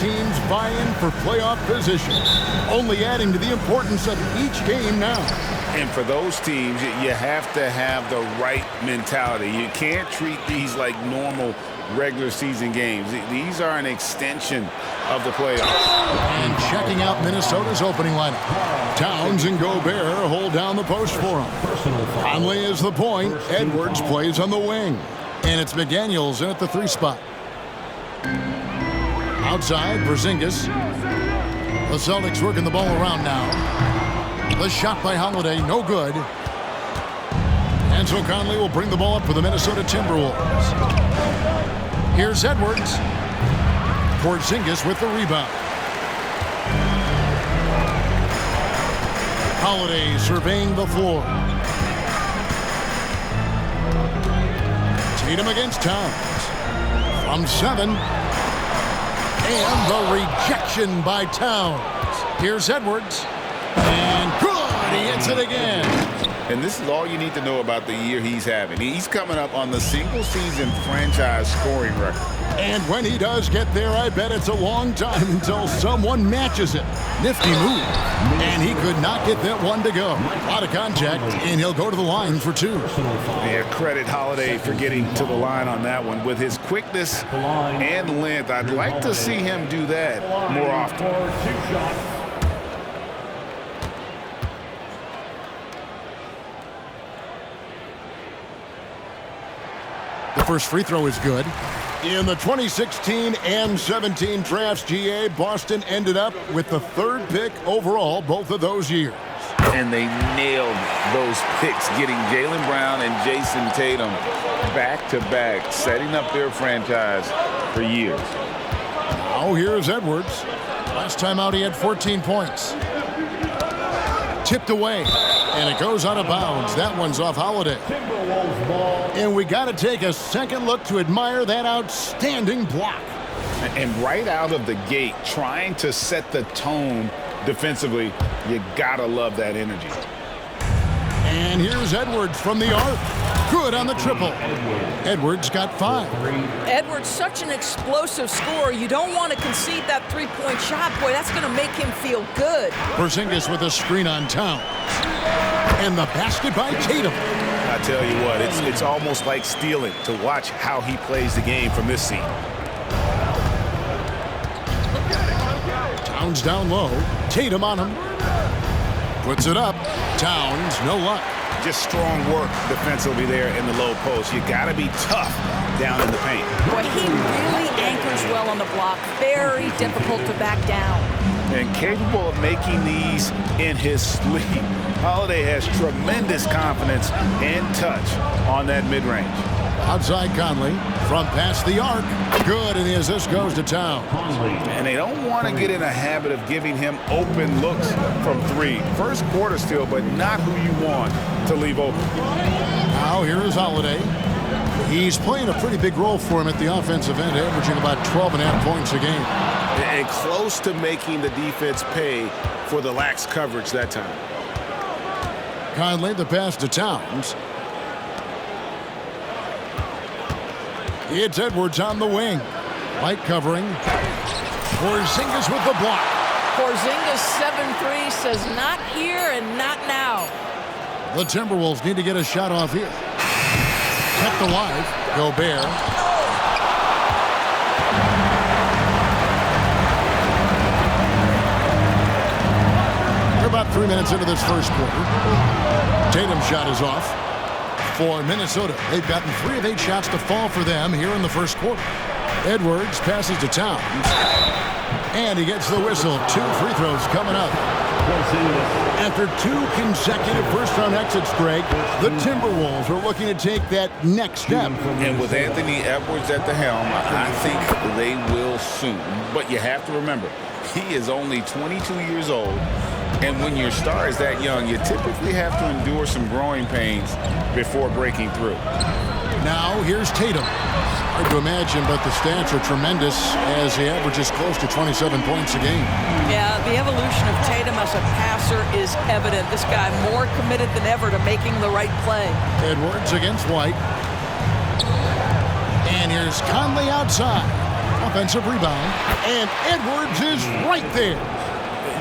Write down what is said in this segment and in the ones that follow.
teams vying for playoff position, only adding to the importance of each game now. And for those teams, you have to have the right mentality. You can't treat these like normal regular season games. These are an extension of the playoffs. And checking out Minnesota's opening lineup. Towns and Gobert hold down the post for him. Conley is the point. Edwards plays on the wing. And it's McDaniels in at the 3 spot. Outside, Porzingis. The Celtics working the ball around now. The shot by Holiday, no good. And so Conley will bring the ball up for the Minnesota Timberwolves. Here's Edwards. Porzingis with the rebound. Holiday surveying the floor. Tatum against Towns. From 7. And the rejection by Towns. Here's Edwards. And good! He hits it again. And this is all you need to know about the year he's having. He's coming up on the single-season franchise scoring record. And when he does get there, I bet it's a long time until someone matches it. Nifty move. And he could not get that one to go. A lot of contact, and he'll go to the line for 2. Yeah, credit Holiday for getting to the line on that one. With his quickness and length, I'd like to see him do that more often. The first free throw is good. In the 2016 and 17 drafts, GA, Boston ended up with the 3rd pick overall both of those years. And they nailed those picks, getting Jaylen Brown and Jason Tatum back-to-back, setting up their franchise for years. Now here's Edwards. Last time out he had 14 points. Tipped away, and it goes out of bounds. That one's off Holiday. And we got to take a second look to admire that outstanding block. And right out of the gate, trying to set the tone defensively, you got to love that energy. And here's Edwards from the arc. Good on the triple. Edwards got 5. Edwards, such an explosive scorer. You don't want to concede that 3-point shot. Boy, that's going to make him feel good. Porzingis with a screen on Towns. And the basket by Tatum. I tell you what, it's almost like stealing to watch how he plays the game from this scene. Towns down low. Tatum on him. Puts it up. Towns, no luck. Just strong work defensively there in the low post. You got to be tough down in the paint. Boy, he really anchors well on the block. Very difficult to back down. And capable of making these in his sleep. Holiday has tremendous confidence and touch on that mid-range. Outside Conley from past the arc. Good, and the assist goes to Towns. And they don't want to get in a habit of giving him open looks from 3. First quarter still, but not who you want to leave open. Now here is Holiday. He's playing a pretty big role for him at the offensive end, averaging about 12.5 points a game. And close to making the defense pay for the lax coverage that time. Conley, the pass to Towns. It's Edwards on the wing. Light covering. Porzingis with the block. Porzingis 7-3 says not here and not now. The Timberwolves need to get a shot off here. Kept alive. Gobert. We're about 3 minutes into this first quarter. Tatum's shot is off. For Minnesota, they've gotten 3 of 8 shots to fall for them here in the first quarter. Edwards passes to Towns. And he gets the whistle. 2 free throws coming up. After 2 consecutive first-round exits, Greg, the Timberwolves are looking to take that next step. And with Anthony Edwards at the helm, I think they will soon. But you have to remember, he is only 22 years old. And when your star is that young, you typically have to endure some growing pains before breaking through. Now, here's Tatum. Hard to imagine, but the stats are tremendous as he averages close to 27 points a game. Yeah, the evolution of Tatum as a passer is evident. This guy more committed than ever to making the right play. Edwards against White. And here's Conley outside. offensive rebound, and Edwards is right there.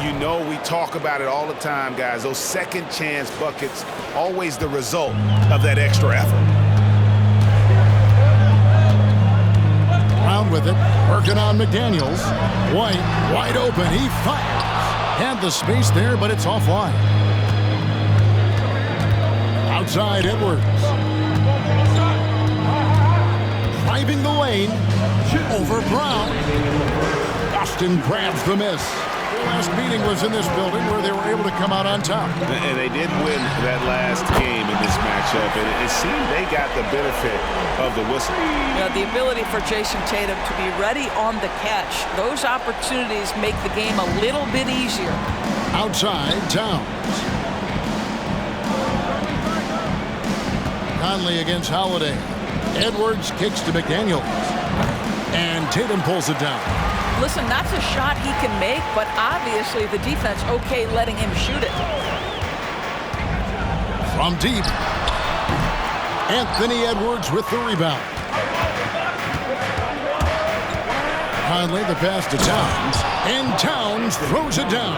You know, we talk about it all the time, guys. Those second chance buckets, always the result of that extra effort. Brown with it, working on McDaniels. White, wide open, he fires. Had the space there, but it's offline. Outside Edwards. Driving the lane, over Brown. Boston grabs the miss. Their last meeting was in this building where they were able to come out on top. And they did win that last game in this matchup, and it seemed they got the benefit of the whistle. The ability for Jason Tatum to be ready on the catch. Those opportunities make the game a little bit easier. Outside Towns. Conley against Holiday. Edwards kicks to McDaniels. And Tatum pulls it down. Listen, that's a shot he can make, but obviously the defense okay letting him shoot it. From deep. Anthony Edwards with the rebound. Conley the pass to Towns. And Towns throws it down.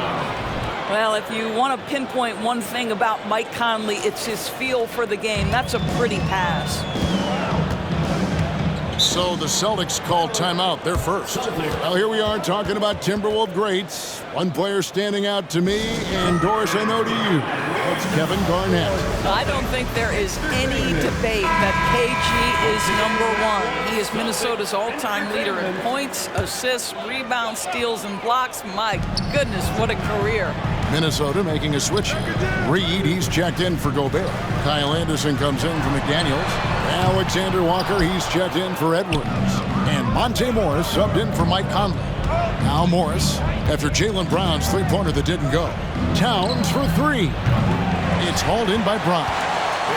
Well, if you want to pinpoint one thing about Mike Conley, it's his feel for the game. That's a pretty pass. So the Celtics called timeout. They're first. Well, here we are talking about Timberwolves greats. One player standing out to me, and Doris, I know to you. That's Kevin Garnett. I don't think there is any debate that KG is #1. He is Minnesota's all-time leader in points, assists, rebounds, steals, and blocks. My goodness, what a career. Minnesota making a switch. Reed, he's checked in for Gobert. Kyle Anderson comes in for McDaniels. Alexander Walker, he's checked in for Edwards. And Monte Morris subbed in for Mike Conley. Now Morris, after Jaylen Brown's three-pointer that didn't go. Towns for three. It's hauled in by Brown.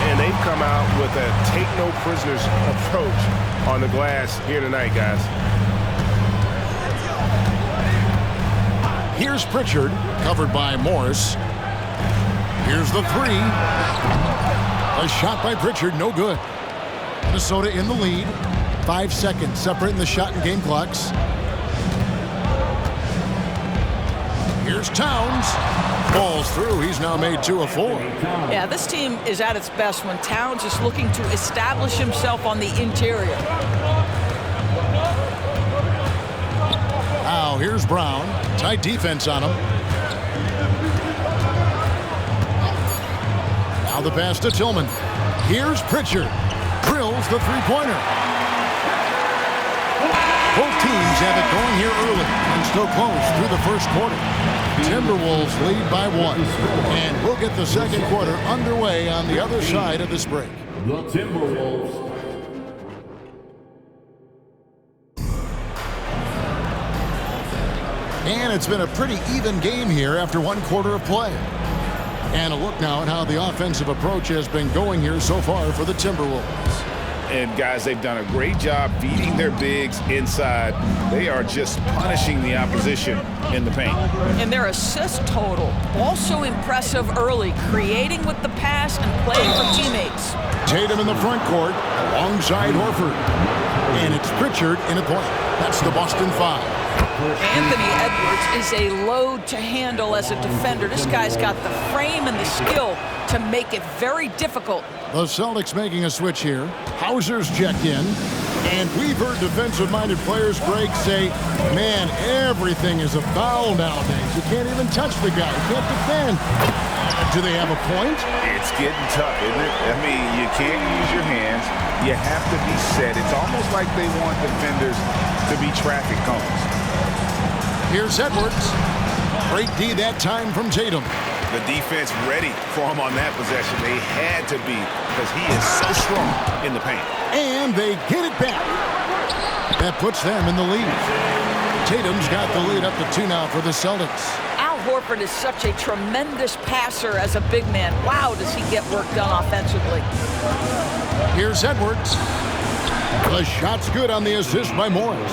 And they've come out with a take-no-prisoners approach on the glass here tonight, guys. Here's Pritchard, covered by Morris. Here's the three. A shot by Pritchard, no good. Minnesota in the lead. 5 seconds separating the shot and game clocks. Here's Towns. Falls through. He's now made 2 of 4. Yeah, this team is at its best when Towns is looking to establish himself on the interior. Now here's Brown. Tight defense on him. Now the pass to Tillman. Here's Pritchard. Drills the three-pointer. Both teams have it going here early and still close through the first quarter. Timberwolves lead by 1. And we'll get the second quarter underway on the other side of this break. The Timberwolves. And it's been a pretty even game here after 1 quarter of play. And a look now at how the offensive approach has been going here so far for the Timberwolves. And, guys, they've done a great job feeding their bigs inside. They are just punishing the opposition in the paint. And their assist total, also impressive early, creating with the pass and playing for teammates. Tatum in the front court alongside Horford. And it's Pritchard in a point. That's the Boston 5. Anthony Edwards is a load to handle as a defender. This guy's got the frame and the skill to make it very difficult. The Celtics making a switch here. Hauser's checked in. And we've heard defensive-minded players, Greg, say, man, everything is a foul nowadays. You can't even touch the guy. You can't defend. Do they have a point? It's getting tough, isn't it? I mean, you can't use your hands. You have to be set. It's almost like they want defenders to be traffic cones. Here's Edwards. Great D that time from Tatum. The defense ready for him on that possession. They had to be because he is so strong in the paint. And they get it back. That puts them in the lead. Tatum's got the lead up to 2 now for the Celtics. Al Horford is such a tremendous passer as a big man. Wow, does he get work done offensively. Here's Edwards. The shot's good on the assist by Morris.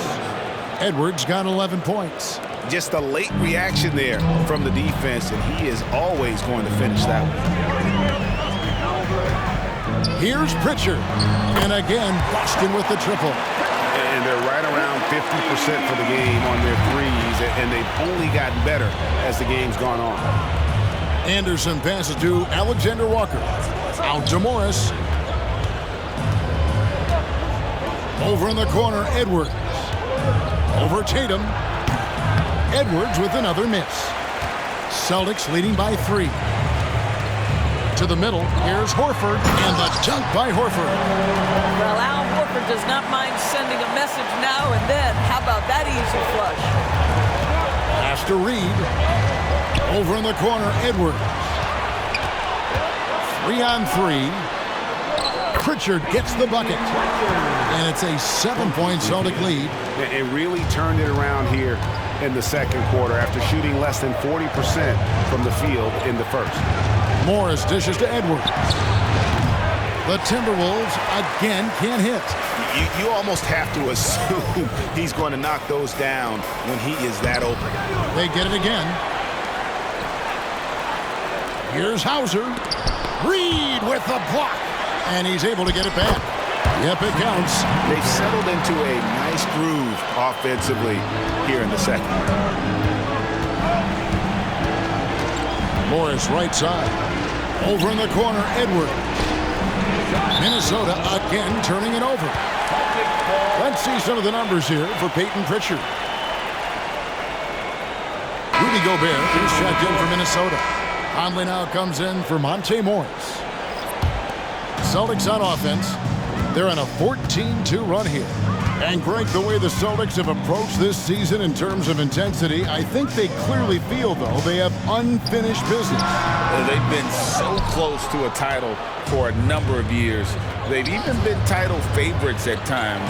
Edwards got 11 points. Just a late reaction there from the defense, and he is always going to finish that one. Here's Pritchard. And again, Boston with the triple. And they're right around 50% for the game on their threes, and they've only gotten better as the game's gone on. Anderson passes to Alexander Walker. Out to Morris. Over in the corner, Edwards. Over Tatum. Edwards with another miss. Celtics leading by 3. To the middle, here's Horford, and the dunk by Horford. Well, Al Horford does not mind sending a message now and then. How about that easy flush? Pass to Reed. Over in the corner, Edwards. 3-on-3. Pritchard gets the bucket. And it's a 7-point Celtic lead. It really turned it around here in the second quarter after shooting less than 40% from the field in the first. Morris dishes to Edwards. The Timberwolves again can't hit. You almost have to assume he's going to knock those down when he is that open. They get it again. Here's Hauser. Reed with the block. And he's able to get it back. Yep, it counts. They've settled into a nice groove offensively here in the second. Morris right side. Over in the corner, Edwards. Minnesota again turning it over. Let's see some of the numbers here for Peyton Pritchard. Rudy Gobert is checked in for Minnesota. Conley now comes in for Monte Morris. Celtics on offense. They're on a 14-2 run here. And Greg, the way the Celtics have approached this season in terms of intensity, I think they clearly feel, though, they have unfinished business. They've been so close to a title for a number of years. They've even been title favorites at times.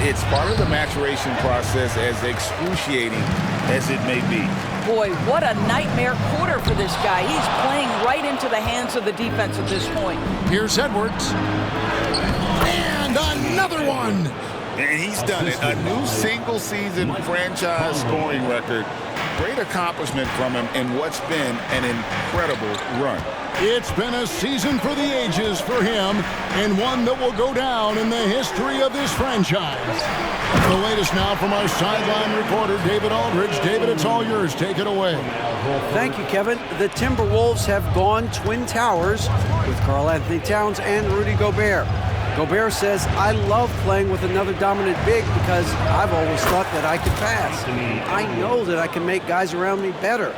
It's part of the maturation process, as excruciating as it may be. Boy, what a nightmare quarter for this guy. He's playing right into the hands of the defense at this point. Here's Edwards. And another one. And he's done it. A new single-season franchise scoring record. Great accomplishment from him in what's been an incredible run. It's been a season for the ages for him, and one that will go down in the history of this franchise. The latest now from our sideline reporter, David Aldridge. David, it's all yours. Take it away. Thank you, Kevin. The Timberwolves have gone Twin Towers with Karl-Anthony Towns and Rudy Gobert. Gobert says, I love playing with another dominant big because I've always thought that I could pass. I know that I can make guys around me better.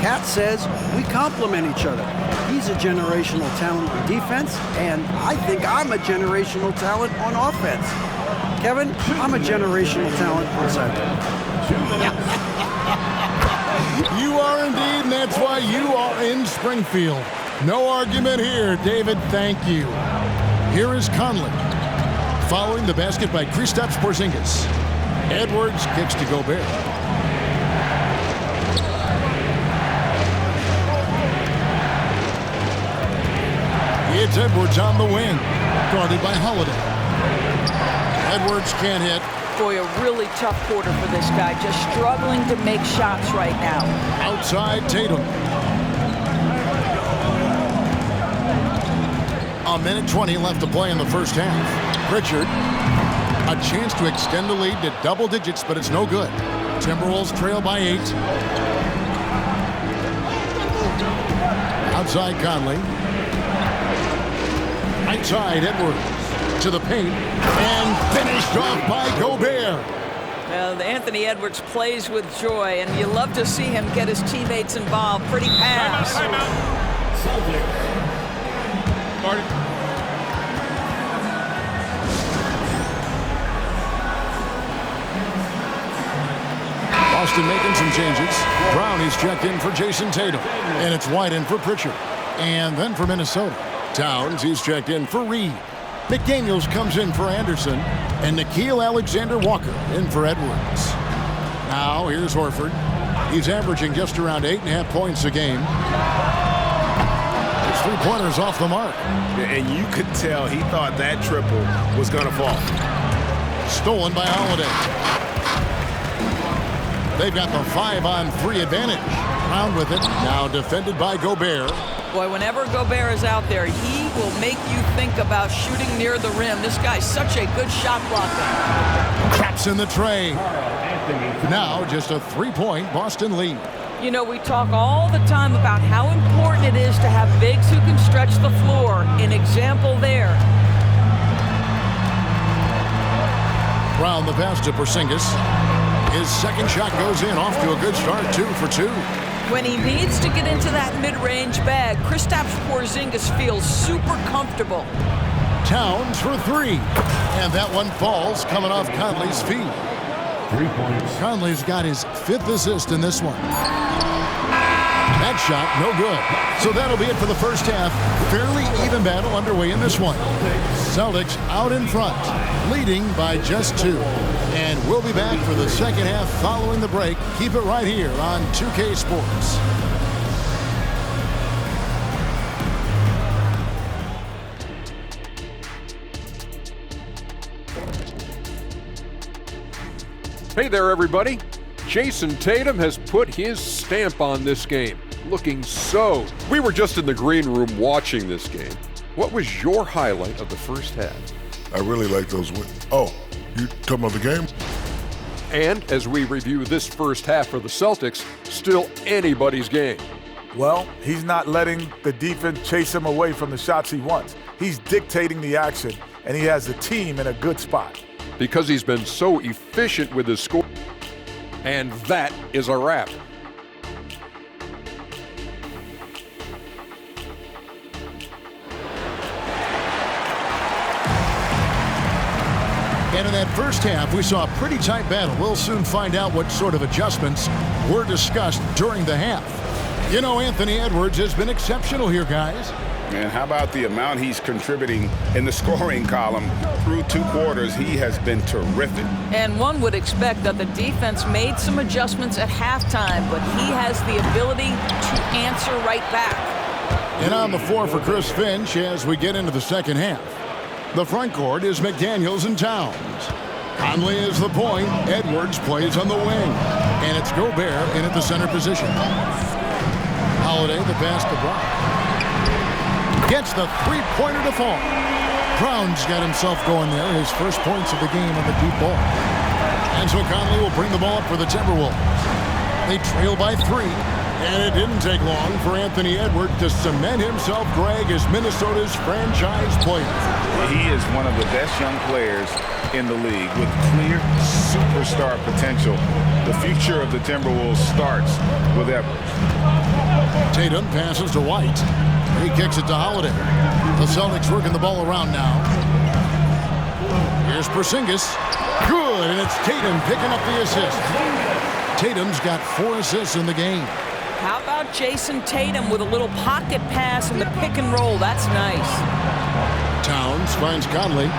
Cat says, we complement each other. He's a generational talent on defense, and I think I'm a generational talent on offense. Kevin, I'm a generational talent on center. You are indeed, and that's why you are in Springfield. No argument here, David. Thank you. Here is Conley. Following the basket by Kristaps Porzingis. Edwards kicks to Gobert. It's Edwards on the wing, guarded by Holiday. Edwards can't hit. Boy, a really tough quarter for this guy. Just struggling to make shots right now. Outside Tatum. A minute 20 left to play in the first half. Pritchard, a chance to extend the lead to double digits, but it's no good. Timberwolves trail by 8. Outside Conley. Outside Edwards to the paint and finished off by Gobert. Anthony Edwards plays with joy, and you love to see him get his teammates involved. Pretty pass. Boston making some changes. Brown is checked in for Jason Tatum. And it's White in for Pritchard. And then for Minnesota, Towns, he's checked in for Reed. McDaniels comes in for Anderson. And Nickeil Alexander-Walker in for Edwards. Now here's Horford. He's averaging just around 8.5 points a game. His three-pointers off the mark. And you could tell he thought that triple was going to fall. Stolen by Holiday. They've got the 5-on-3 advantage. Brown with it. Now defended by Gobert. Boy, whenever Gobert is out there, he will make you think about shooting near the rim. This guy's such a good shot blocker. Traps in the tray. Now just a 3-point Boston lead. You know, we talk all the time about how important it is to have bigs who can stretch the floor. An example there. Brown the pass to Porzingis. His second shot goes in, off to a good start, 2 for 2. When he needs to get into that mid-range bag, Kristaps Porzingis feels super comfortable. Towns for 3. And that one falls coming off Conley's feet. 3 points. Conley's got his 5th assist in this one. That shot, no good. So that'll be it for the first half. Fairly even battle underway in this one. Celtics out in front, leading by just 2. And we'll be back for the second half following the break. Keep it right here on 2K Sports. Hey there, everybody. Jason Tatum has put his stamp on this game. Looking so. We were just in the green room watching this game. What was your highlight of the first half? I really like those wins. Oh, you talking about the game? And as we review this first half for the Celtics, still anybody's game. Well, he's not letting the defense chase him away from the shots he wants. He's dictating the action, and he has the team in a good spot. Because he's been so efficient with his score. And that is a wrap. And in that first half, we saw a pretty tight battle. We'll soon find out what sort of adjustments were discussed during the half. You know, Anthony Edwards has been exceptional here, guys. And how about the amount he's contributing in the scoring column? Through 2 quarters, he has been terrific. And one would expect that the defense made some adjustments at halftime, but he has the ability to answer right back. And on the floor for Chris Finch as we get into the second half. The front court is McDaniels and Towns. Conley is the point. Edwards plays on the wing. And it's Gobert in at the center position. Holiday, the pass to Brown. Gets the 3-pointer to fall. Brown's got himself going there. His first points of the game on the deep ball. And so Conley will bring the ball up for the Timberwolves. They trail by 3. And it didn't take long for Anthony Edwards to cement himself, Greg, as Minnesota's franchise player. He is one of the best young players in the league with clear superstar potential. The future of the Timberwolves starts with Edwards. Tatum passes to White. He kicks it to Holiday. The Celtics working the ball around now. Here's Porzingis. Good, and it's Tatum picking up the assist. Tatum's got 4 assists in the game. How about Jason Tatum with a little pocket pass in the pick and roll? That's nice. Towns finds Conley.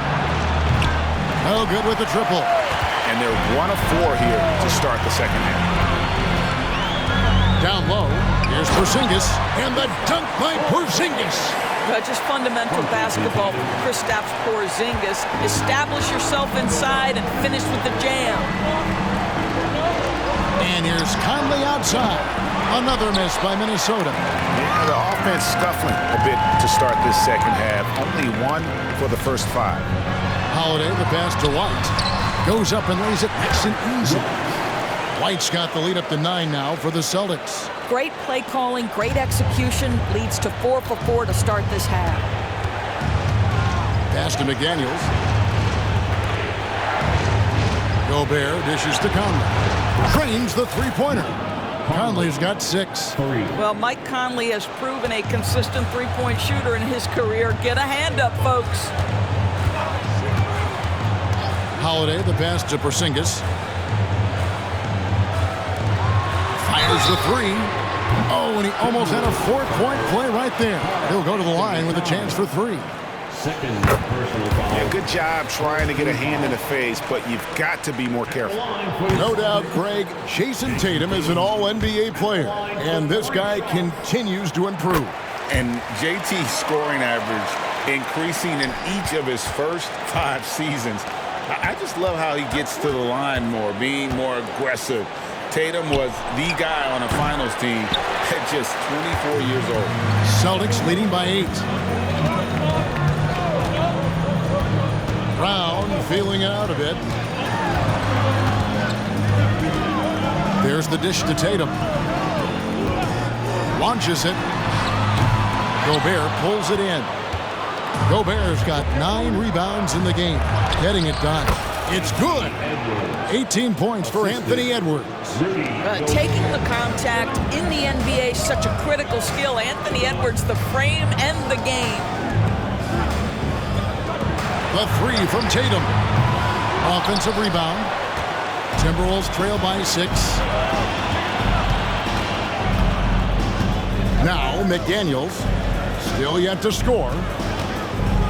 Oh, good with the triple. And they're 1 of 4 here to start the second half. Down low, here's Porzingis, and the dunk by Porzingis. Just fundamental basketball from Kristaps Porzingis. Establish yourself inside and finish with the jam. And here's Conley outside. Another miss by Minnesota. Yeah, the offense scuffling a bit to start this second half. Only 1 for the first 5. Holiday, the pass to White. Goes up and lays it nice and easy. White's got the lead up to 9 now for the Celtics. Great play calling, great execution, leads to 4 for 4 to start this half. Pass to McDaniels. Gobert dishes to Conley. Drains the 3-pointer. Conley's got 6. Well, Mike Conley has proven a consistent 3-point shooter in his career. Get a hand up, folks. Holiday, the pass to Porzingis. Fires the 3. Oh, and he almost had a 4-point play right there. He'll go to the line with a chance for 3. Second personal foul. Yeah, good job trying to get a hand in the face, but you've got to be more careful. No doubt, Greg, Jason Tatum is an all-NBA player, and this guy continues to improve. And JT's scoring average increasing in each of his first 5 seasons. I just love how he gets to the line more, being more aggressive, Tatum was the guy on a finals team at just 24 years old. Celtics leading by 8. Brown feeling it out a bit. There's the dish to Tatum. Launches it. Gobert pulls it in. Gobert's got 9 rebounds in the game. Getting it done. It's good. 18 points for Anthony Edwards. Taking the contact in the NBA is such a critical skill. Anthony Edwards, the frame and the game. The 3 from Tatum. Offensive rebound. Timberwolves trail by 6. Now McDaniels, still yet to score.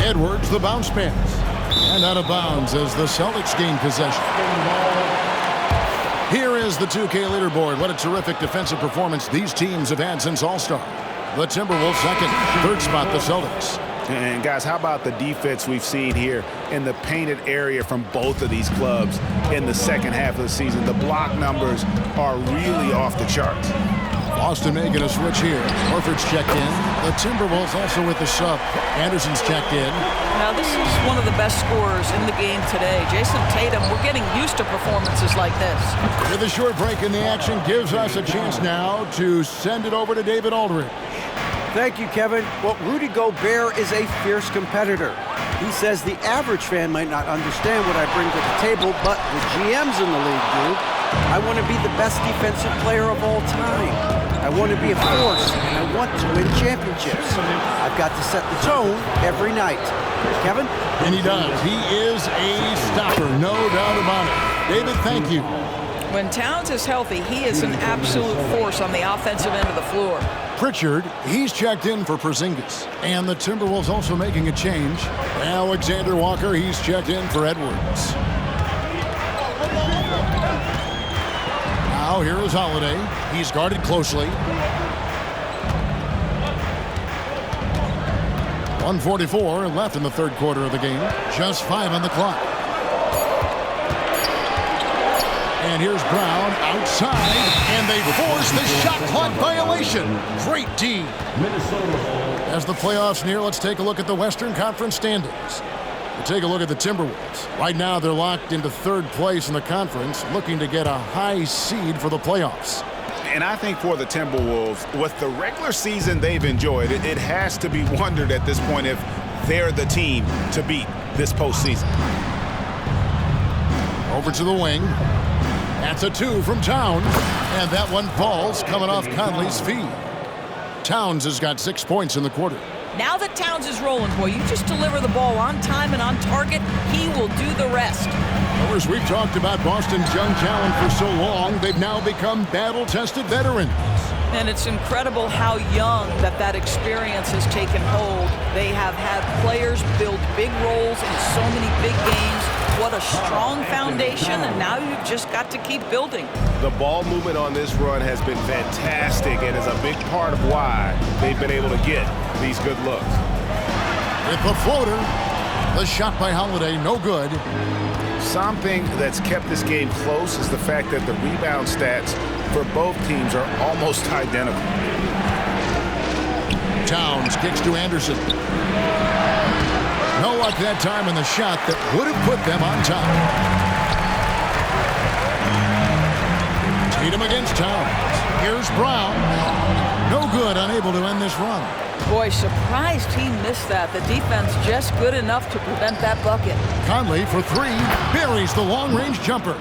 Edwards, the bounce pass. And out of bounds as the Celtics gain possession. Here is the 2K leaderboard. What a terrific defensive performance these teams have had since All-Star. The Timberwolves second, third spot the Celtics. And guys, how about the defense we've seen here in the painted area from both of these clubs in the second half of the season? The block numbers are really off the charts. Boston making a switch here. Horford's checked in. The Timberwolves also with the sub. Anderson's checked in. Now this is one of the best scorers in the game today. Jason Tatum, we're getting used to performances like this. With a short break in the action, gives us a chance now to send it over to David Aldridge. Thank you, Kevin. Well, Rudy Gobert is a fierce competitor. He says the average fan might not understand what I bring to the table, but the GMs in the league do. I want to be the best defensive player of all time. I want to be a force, and I want to win championships. I've got to set the tone every night. Kevin? And he does. He is a stopper, no doubt about it. David, thank you. When Towns is healthy, he is an absolute force on the offensive end of the floor. Pritchard, he's checked in for Porzingis. And the Timberwolves also making a change. Alexander Walker, he's checked in for Edwards. Now here is Holiday. He's guarded closely. 1:44 left in the third quarter of the game. Just 5 on the clock. And here's Brown outside, and they force the shot clock violation. Great team. As the playoffs near, let's take a look at the Western Conference standings. We'll take a look at the Timberwolves. Right now, they're locked into third place in the conference, looking to get a high seed for the playoffs. And I think for the Timberwolves, with the regular season they've enjoyed, it has to be wondered at this point if they're the team to beat this postseason. Over to the wing. That's a 2 from Towns. And that one falls coming off Conley's feet. Towns has got 6 points in the quarter. Now that Towns is rolling, boy, you just deliver the ball on time and on target, he will do the rest. As we've talked about Boston's young talent for so long, they've now become battle-tested veterans. And it's incredible how young that experience has taken hold. They have had players build big roles in so many big games. What a strong foundation, and now you've just got to keep building. The ball movement on this run has been fantastic and is a big part of why they've been able to get these good looks. With the floater, the shot by Holiday, no good. Something that's kept this game close is the fact that the rebound stats for both teams are almost identical. Towns kicks to Anderson. No luck that time in the shot that would have put them on top. Tatum against Towns. Here's Brown. No good, unable to end this run. Boy, surprised he missed that. The defense just good enough to prevent that bucket. Conley for 3, buries the long-range jumper.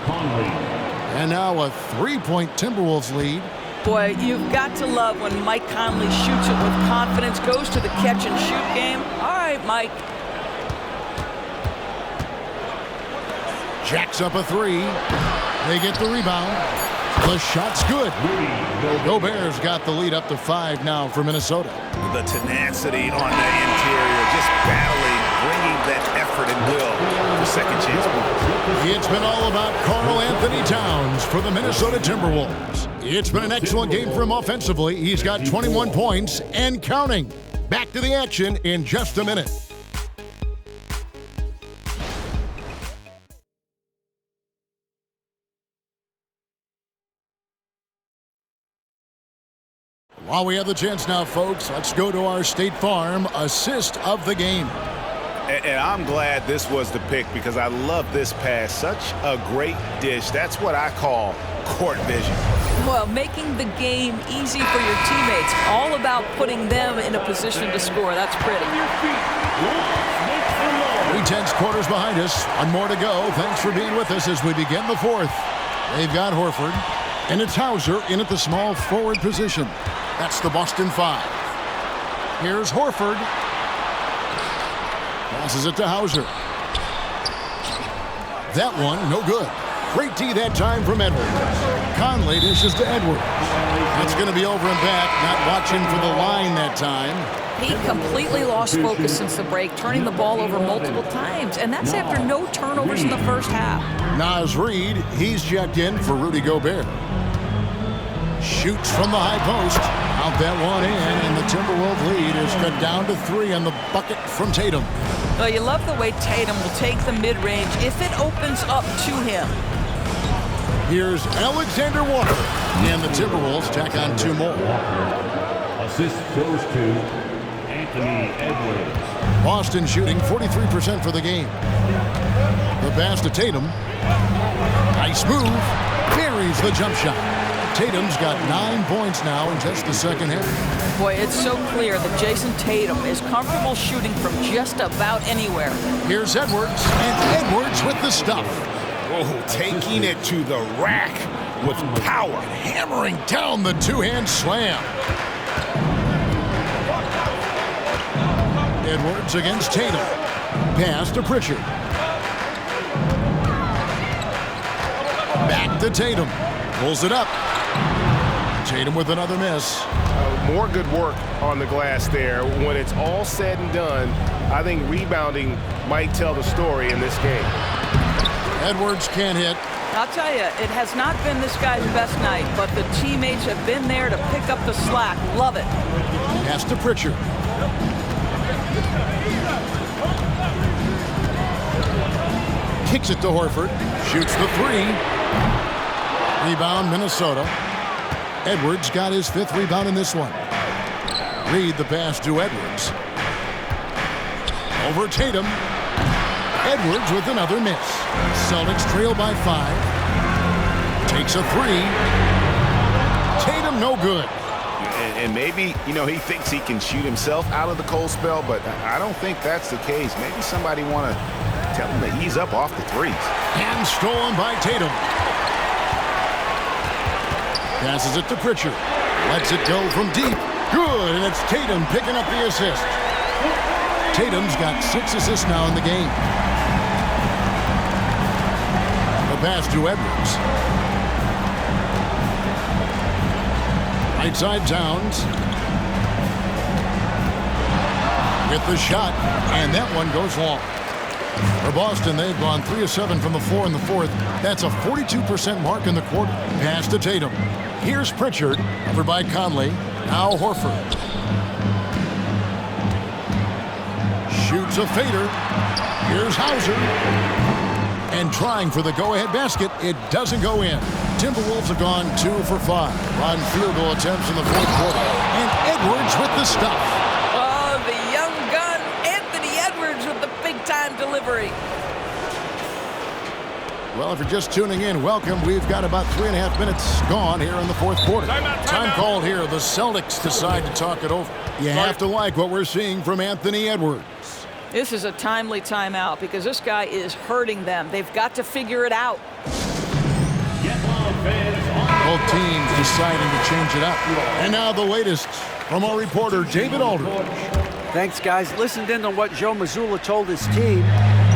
And now a 3-point Timberwolves lead. Boy, you've got to love when Mike Conley shoots it with confidence, goes to the catch-and-shoot game. All right, Mike. Jacks up a 3. They get the rebound. The shot's good. Gobert's got the lead up to 5 now for Minnesota. The tenacity on that interior, just battling, bringing that effort and will for second chance points. It's been all about Karl Anthony Towns for the Minnesota Timberwolves. It's been an excellent game for him offensively. He's got 21 points and counting. Back to the action in just a minute. While we have the chance now, folks, let's go to our State Farm assist of the game. And I'm glad this was the pick because I love this pass. Such a great dish. That's what I call court vision. Well, making the game easy for your teammates. All about putting them in a position to score. That's pretty. 3/10 quarters behind us. One more to go. Thanks for being with us as we begin the fourth. They've got Horford. And it's Hauser in at the small forward position. That's the Boston 5. Here's Horford. Passes it to Hauser. That one, no good. Great D that time from Edwards. Conley dishes to Edwards. That's going to be over and back. Not watching for the line that time. He completely lost focus since the break, turning the ball over multiple times. And that's after no turnovers in the first half. Naz Reid, he's checked in for Rudy Gobert. Shoots from the high post. Out that one in, and the Timberwolves lead is cut down to 3 on the bucket from Tatum. Well, you love the way Tatum will take the mid-range if it opens up to him. Here's Alexander Walker. And the Timberwolves tack on 2 more. Assist goes to Anthony Edwards. Boston shooting 43% for the game. The pass to Tatum. Nice move. Buries the jump shot. Tatum's got 9 points now in just the second half. Boy, it's so clear that Jason Tatum is comfortable shooting from just about anywhere. Here's Edwards, and Edwards with the stuff. Oh, taking it to the rack with power. Hammering down the two-hand slam. Edwards against Tatum. Pass to Pritchard. Back to Tatum. Pulls it up. Tatum with another miss. More good work on the glass there. When it's all said and done, I think rebounding might tell the story in this game. Edwards can't hit. I'll tell you, it has not been this guy's best night, but the teammates have been there to pick up the slack. Love it. Pass to Pritchard. Kicks it to Horford. Shoots the 3. Rebound, Minnesota. Edwards got his 5th rebound in this one. Reid the pass to Edwards. Over Tatum. Edwards with another miss. Celtics trail by 5. Takes a 3. Tatum no good. And maybe, he thinks he can shoot himself out of the cold spell, but I don't think that's the case. Maybe somebody want to tell him to ease up off the threes. And stolen by Tatum. Passes it to Pritchard. Lets it go from deep. Good, and it's Tatum picking up the assist. Tatum's got 6 assists now in the game. The pass to Edwards. Right side Towns. With the shot, and that one goes long. For Boston, they've gone 3 of 7 from the floor in the fourth. That's a 42% mark in the quarter. Pass to Tatum. Here's Pritchard, covered by Conley. Now Horford. Shoots a fader. Here's Hauser. And trying for the go-ahead basket, it doesn't go in. Timberwolves have gone 2 for 5 on field goal attempts in the fourth quarter. And Edwards with the stuff. Oh, the young gun, Anthony Edwards with the big-time delivery. Well, if you're just tuning in, welcome. We've got about 3.5 minutes gone here in the fourth quarter. Time called here. The Celtics decide to talk it over. You have to like what we're seeing from Anthony Edwards. This is a timely timeout because this guy is hurting them. They've got to figure it out. Both teams deciding to change it up. And now the latest from our reporter, David Aldridge. Thanks, guys. Listened in on what Joe Mazzulla told his team.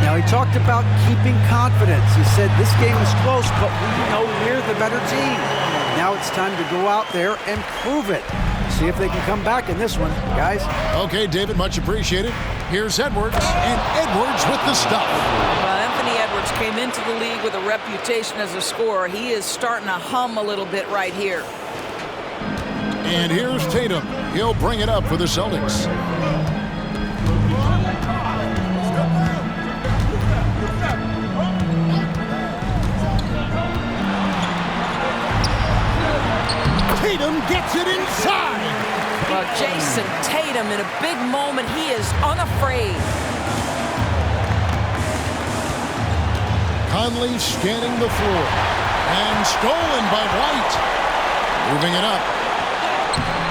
Now, he talked about keeping confidence. He said, this game is close, but we know we're the better team. Now it's time to go out there and prove it. See if they can come back in this one, guys. Okay, David, much appreciated. Here's Edwards, and Edwards with the stuff. Well, Anthony Edwards came into the league with a reputation as a scorer. He is starting to hum a little bit right here. And here's Tatum. He'll bring it up for the Celtics. Tatum gets it inside. Well, Jason Tatum in a big moment. He is unafraid. Conley scanning the floor. And stolen by White. Moving it up.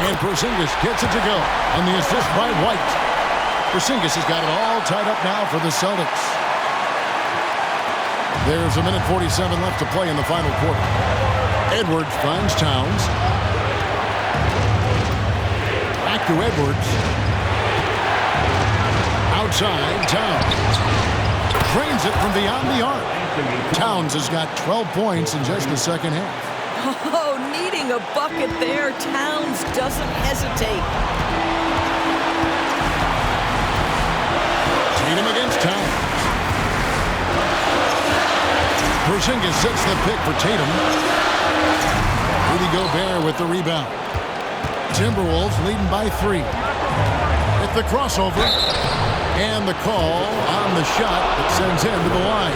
And Porzingis gets it to go. And the assist by White. Porzingis has got it all tied up now for the Celtics. There's a minute 47 left to play in the final quarter. Edwards finds Towns. Back to Edwards. Outside, Towns. Drains it from beyond the arc. Towns has got 12 points in just the second half. Oh, needing a bucket there. Towns doesn't hesitate. Tatum against Towns. Porzingis sets the pick for Tatum. Rudy Gobert with the rebound. Timberwolves leading by 3. At the crossover. And the call on the shot that sends him to the line.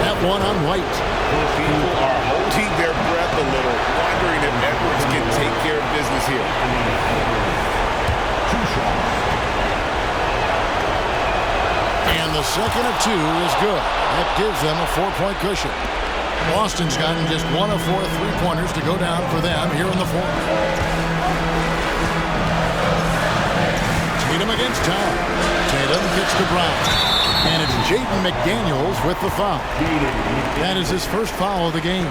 That one on White. People are holding their breath a little, wondering if Edwards can take care of business here. And the second of 2 is good. That gives them a 4-point cushion. Boston's gotten just 1 of 4 3-pointers to go down for them here in the fourth. Tatum against Towns. Tatum gets to Brown. And it's Jaden McDaniels with the foul. That is his first foul of the game.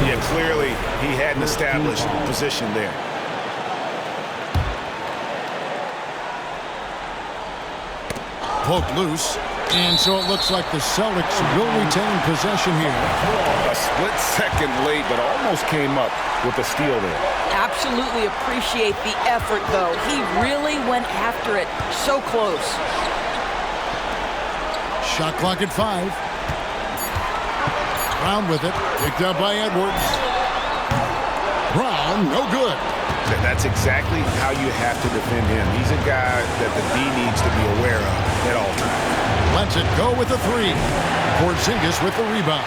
Yeah, clearly he had an established position there. Poked loose. And so it looks like the Celtics will retain possession here. A split second late, but almost came up with a steal there. Absolutely appreciate the effort, though. He really went after it. So close. Shot clock at 5. Brown with it. Picked up by Edwards. Brown, no good. That's exactly how you have to defend him. He's a guy that the D needs to be aware of at all times. Lets it go with the 3. Porzingis with the rebound.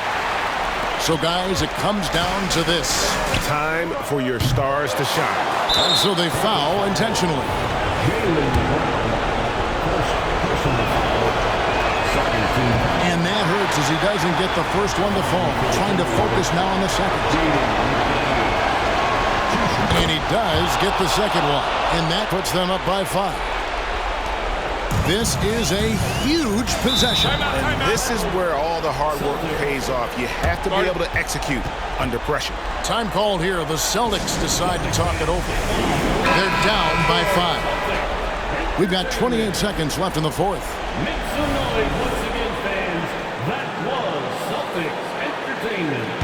So, guys, it comes down to this. Time for your stars to shine. And so they foul intentionally. And that hurts as he doesn't get the first one to fall. Trying to focus now on the second. And he does get the second one. And that puts them up by 5. This is a huge possession. And this is where all the hard work pays off. You have to be able to execute under pressure. Time called here. The Celtics decide to talk it over. They're down by 5. We've got 28 seconds left in the fourth. Make some noise once again, fans. That was Celtics Entertainment.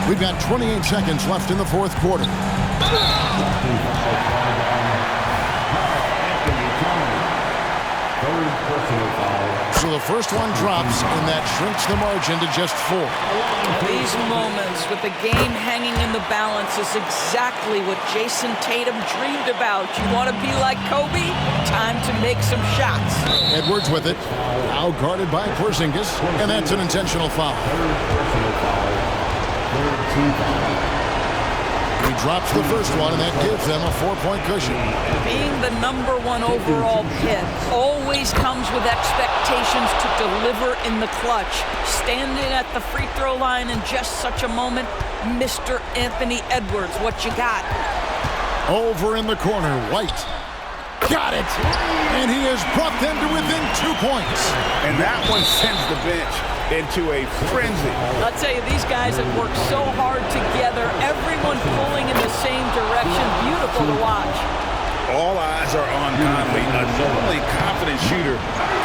We've got 28 seconds left in the fourth quarter. So the first one drops, and that shrinks the margin to just 4. These moments with the game hanging in the balance is exactly what Jason Tatum dreamed about. You want to be like Kobe? Time to make some shots. Edwards with it. Now guarded by Porzingis, and that's an intentional foul. He drops the first one, and that gives them a 4-point cushion. Being the #1 overall pick always comes with expectations to deliver in the clutch. Standing at the free throw line in just such a moment, Mr. Anthony Edwards, what you got? Over in the corner, White. Got it! And he has brought them to within 2 points. And that one sends the bench into a frenzy. I'll tell you, these guys have worked so hard together, everyone pulling in the same direction. Beautiful to watch. All eyes are on Conley, a normally confident shooter.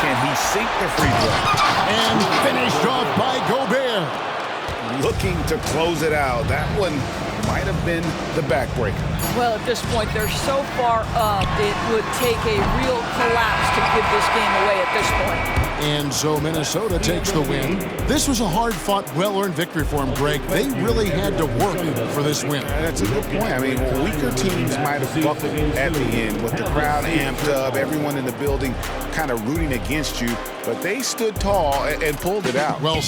Can he sink the free throw? And finished off by Gobert. Looking to close it out. That one might have been the backbreaker. Well, at this point, they're so far up, it would take a real collapse to give this game away at this point. And so Minnesota takes the win. This was a hard-fought, well-earned victory for them, Greg. They really had to work for this win. That's a good point. I mean, weaker teams might have buckled at the end with the crowd amped up, everyone in the building kind of rooting against you, but they stood tall and pulled it out. Well,